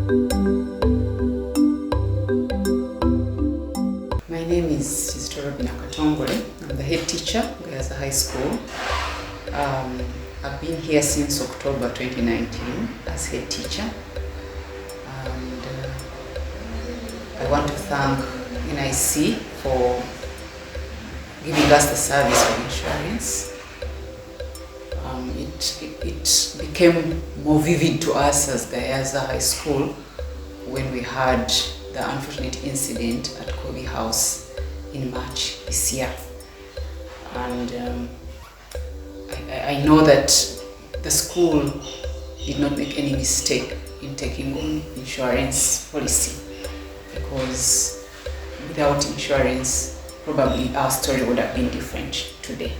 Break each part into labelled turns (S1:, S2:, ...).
S1: My name is Sister Robinah Katongole. I'm the head teacher, Gayaza High School. I've been here since October 2019 as head teacher. And I want to thank NIC for giving us the service of insurance. It became more vivid to us as Gayaza High School when we had the unfortunate incident at Corby House in March this year. And I know that the school did not make any mistake in taking on insurance policy, because without insurance, probably our story would have been different today.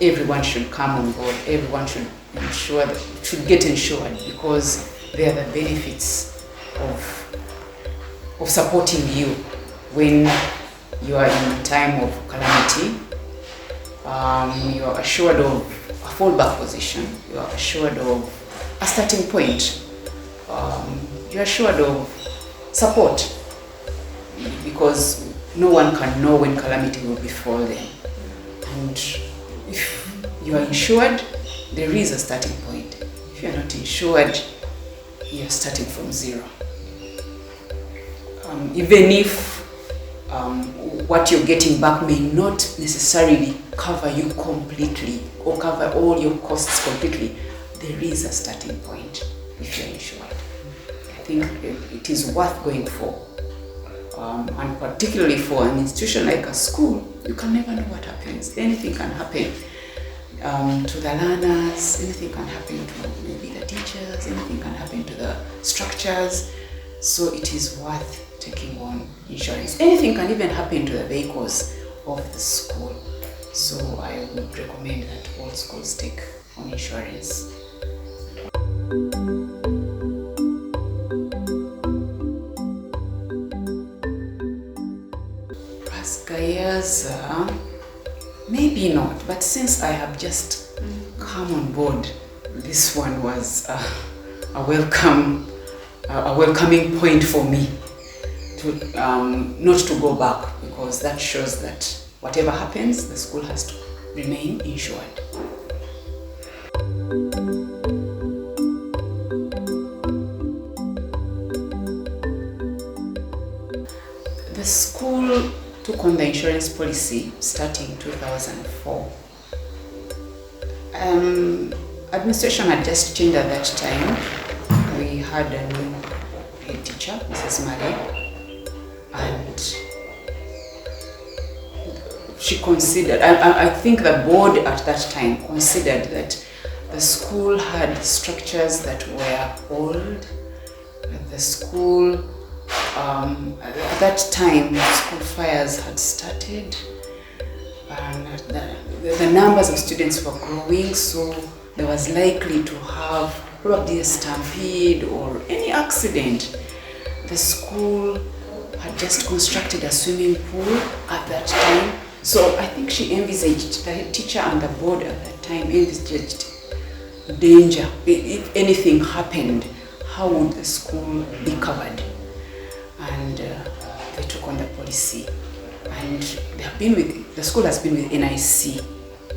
S1: Everyone should come on board. Everyone should get insured, because they are the benefits of supporting you when you are in a time of calamity. You are assured of a fallback position. You are assured of a starting point. You are assured of support, because no one can know when calamity will befall them. And if you are insured, there is a starting point. If you are not insured, you are starting from zero. Even if what you're getting back may not necessarily cover you completely or cover all your costs completely, there is a starting point if you're insured. I think it is worth going for. And particularly for an institution like a school, you can never know what happens. Anything can happen to the learners, anything can happen to maybe the teachers, anything can happen to the structures. So it is worth taking on insurance. Anything can even happen to the vehicles of the school. So I would recommend that all schools take on insurance. Gayaza, maybe not, but since I have just come on board, this one was a welcoming point for me to not to go back, because that shows that whatever happens, the school has to remain insured. The school took on the insurance policy starting 2004. Administration had just changed at that time. We had a new head teacher, Mrs. Mary, and she considered, I think the board at that time considered that the school had structures that were old. The school, at that time, school fires had started, and the numbers of students were growing, so there was likely to have probably a stampede or any accident. The school had just constructed a swimming pool at that time, so I think she envisaged, the head teacher and the board at that time envisaged danger. If anything happened, how would the school be covered? And they took on the policy, and the school has been with NIC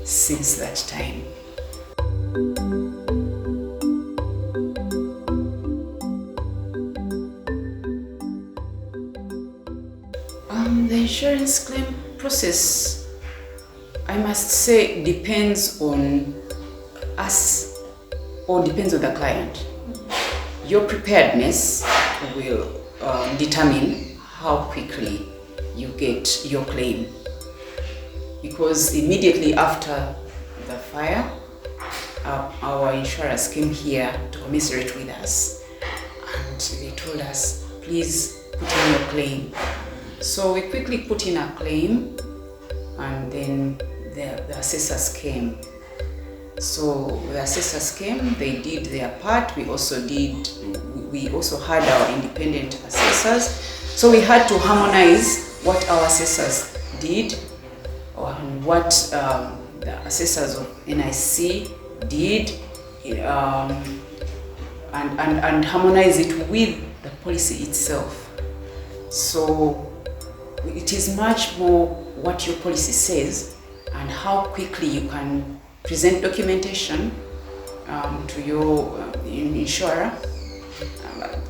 S1: since that time. The insurance claim process, I must say, depends on us or depends on the client. Your preparedness will determine how quickly you get your claim, because immediately after the fire, our insurers came here to commiserate with us, and they told us, please put in your claim. So we quickly put in a claim, and then the assessors came. So the assessors came, they did their part. We also had our independent assessors. So we had to harmonize what our assessors did and what the assessors of NIC did, and harmonize it with the policy itself. So it is much more what your policy says and how quickly you can present documentation to your insurer.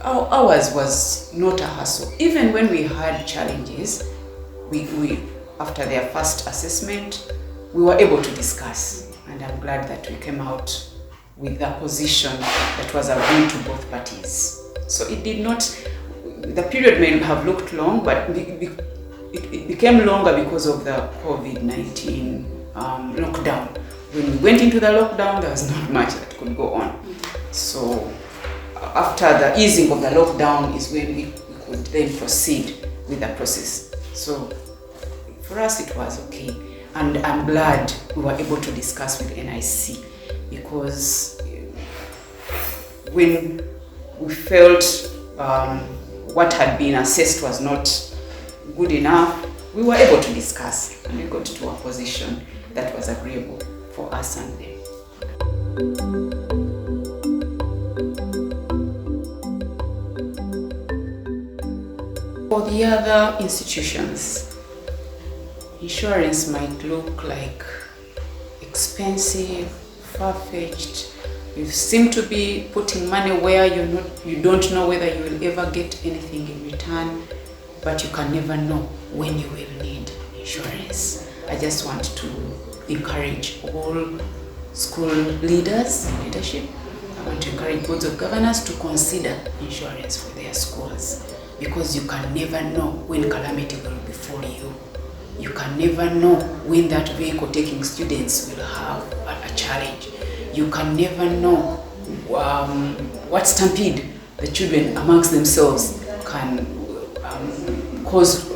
S1: Ours was not a hassle. Even when we had challenges, we after their first assessment, we were able to discuss, and I'm glad that we came out with a position that was agreed to both parties. So it did not, the period may have looked long, but it became longer because of the COVID-19 lockdown. When we went into the lockdown, there was not much that could go on. So after the easing of the lockdown is when we could then proceed with the process. So for us it was okay, and I'm glad we were able to discuss with NIC, because when we felt what had been assessed was not good enough, we were able to discuss, and we got to a position that was agreeable for us and them. For the other institutions, insurance might look like expensive, far-fetched. You seem to be putting money where you don't know whether you will ever get anything in return, but you can never know when you will need insurance. I just want to encourage all school leaders, leadership. I want to encourage boards of governors to consider insurance for their schools, because you can never know when calamity will befall you. You can never know when that vehicle taking students will have a challenge. You can never know what stampede the children amongst themselves can cause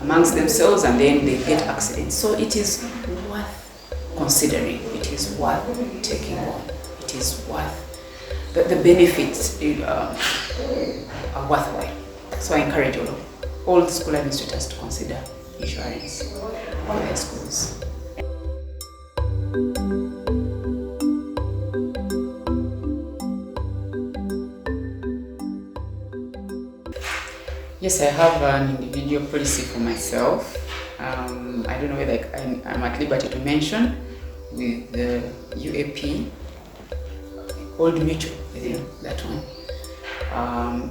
S1: amongst themselves, and then they get accidents. So it is worth considering. It is worth taking on. It is worth, the benefits are worthwhile. So I encourage all the school administrators to consider insurance for their schools. Yes, I have an individual policy for myself. I don't know whether I'm at liberty to mention, with the UAP, Old Mutual, that one.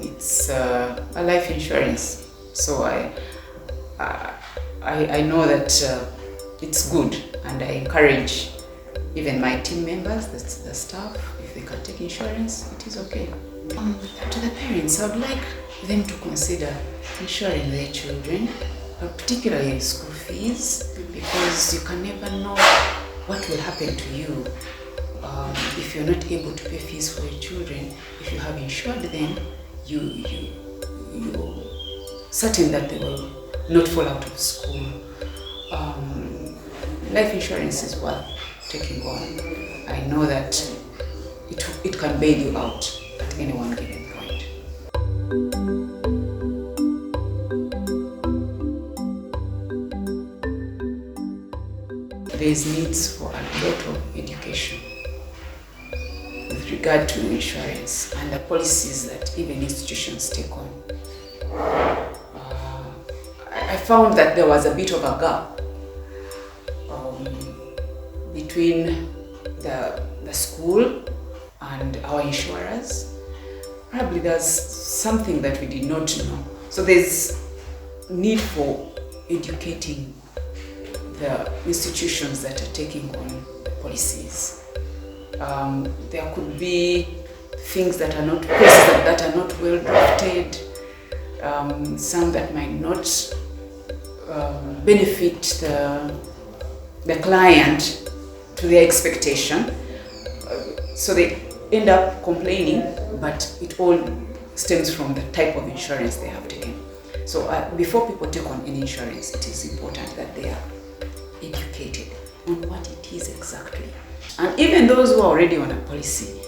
S1: It's a life insurance, so I know that it's good, and I encourage even my team members, the staff, if they can take insurance, it is okay. To the parents, I would like them to consider insuring their children, particularly school fees, because you can never know what will happen to you if you're not able to pay fees for your children. If you have insured them, you're certain that they will not fall out of school. Life insurance is worth taking on. I know that it can bail you out at any one given point. There is needs for a lot of education with regard to insurance and the policies that even institutions take on. I found that there was a bit of a gap between the school and our insurers. Probably there's something that we did not know. So there's need for educating the institutions that are taking on the policies. There could be things that are not, policies that are not well drafted, some that might not benefit the client to their expectation. So they end up complaining, but it all stems from the type of insurance they have taken. So before people take on any insurance, it is important that they are educated on what it is exactly. And even those who are already on a policy,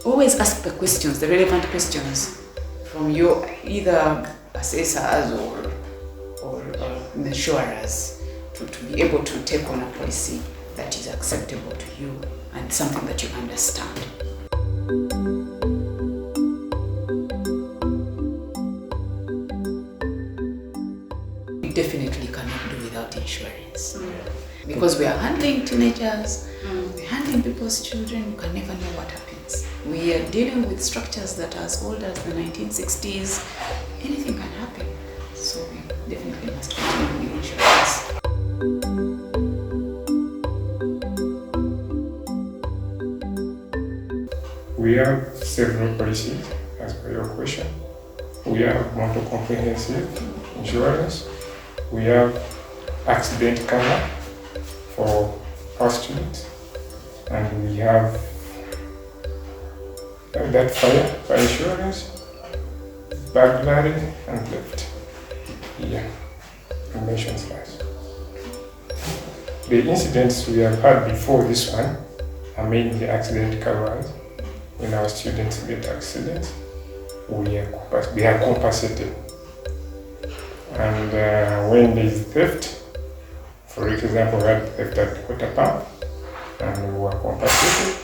S1: always ask the questions, the relevant questions from your either assessors or insurers, to be able to take on a policy that is acceptable to you and something that you understand. We definitely cannot do without insurance. Because we are handling teenagers, we're handling people's children, you can never know what happens. We are dealing with structures that are as old as the 1960s. Anything can happen. So we definitely must continue with insurance.
S2: We have several policies, as per your question. We have motor comprehensive insurance. We have accident cover for our students. And we have that fire insurance, burglary, and theft. Yeah, I mentioned last. The incidents we have had before this one are mainly accident covered. When our students get accidents, we are compensated. And when there is theft, for example, we had theft at water pump, and we were compensated.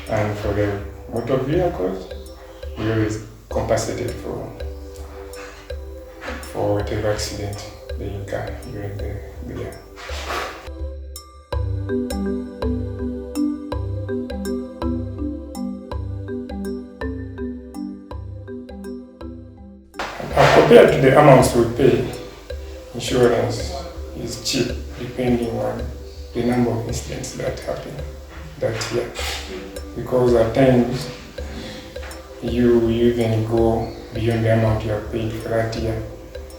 S2: And for the motor vehicles, we always compensated for whatever accident they incur during the year. Compared to the amounts we pay, insurance is cheap depending on the number of incidents that happen that year. Because at times you even go beyond the amount you have paid for that year,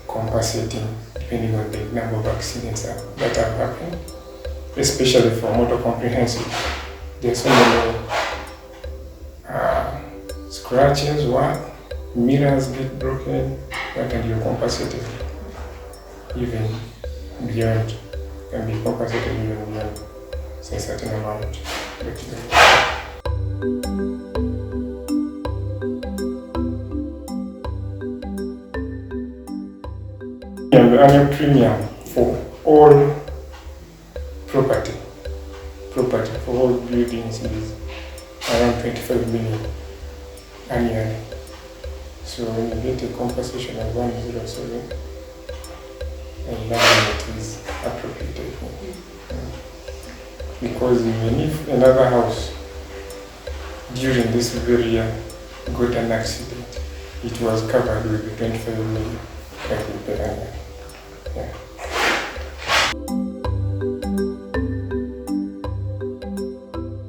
S2: compensating depending on the number of accidents that have happened. Especially for motor comprehensive, there's so many scratches, mirrors get broken, and you're compensated even beyond, can be compensated even beyond a certain amount. And the annual premium for all property for all buildings is around 25 million annually. So when you get a compensation of 107, and that is appropriate. Because even if another house during this very year got an accident, it was covered with the 25 million that we pay annually. Yeah.